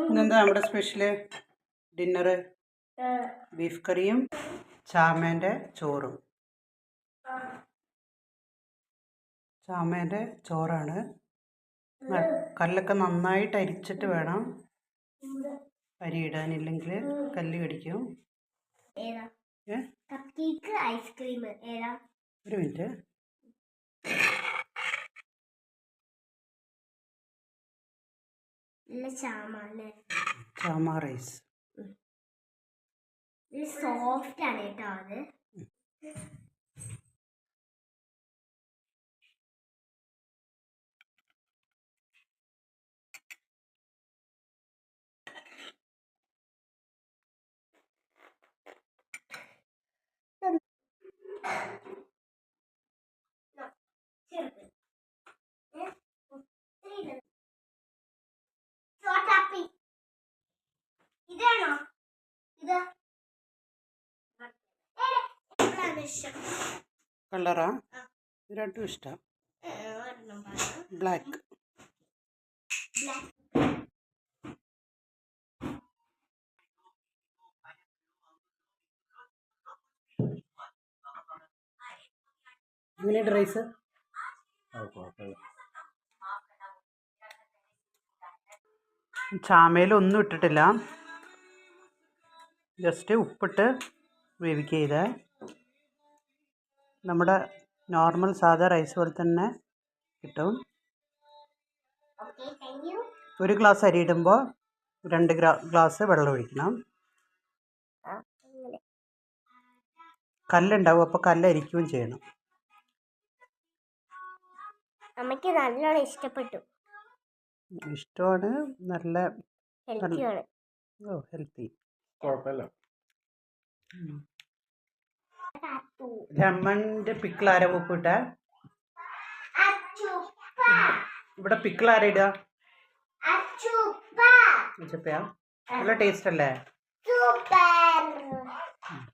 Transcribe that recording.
ഇന്നെന്താ നമ്മുടെ special dinner? Beef കറിയും ചാമേൻ്റെ ചോറും. ചാമേൻ്റെ ചോറാണ്. കല്ലൊക്കെ നന്നായിട്ട് അരിച്ചിട്ട് വേണം അരി ഇടാനില്ലെങ്കിൽ കല്ല് കടിക്കും. ഒരു മിനിറ്റ്. ചാമ റൈസ് സോഫ്റ്റ് ആണ് കേട്ടോ. അത് ഇതാണോ? ഇത് കളറാ? രണ്ടും ഇഷ്ടം. ബ്ലാക്ക്. എങ്ങനെയുണ്ട് റൈസ്? ചാമയിലൊന്നും ഇട്ടിട്ടില്ല, ജസ്റ്റ് ഉപ്പിട്ട് വേവിക്കുക ചെയ്തേ. നമ്മുടെ നോർമൽ സാധാ റൈസ് പോലെ തന്നെ കിട്ടും. ഒരു ഗ്ലാസ് അരി ഇടുമ്പോൾ 2 ഗ്ലാസ് വെള്ളം ഒഴിക്കണം. കല്ലുണ്ടാവും, അപ്പോൾ കല്ലരിക്കുകയും ചെയ്യണം. അമ്മയ്ക്ക് നല്ലോണം ഇഷ്ടപ്പെട്ടു. ഇഷ്ടമാണ്, നല്ല ഹെൽത്തിയാണ്. ഹെൽത്തി. കുഴപ്പമില്ല. ലെമണിൻ്റെ പിക്കിൾ ആരാ ഉപ്പിട്ട? ഇവിടെ പിക്കിൾ ആരാ ഇടുക? നല്ല ടേസ്റ്റ് അല്ലേ?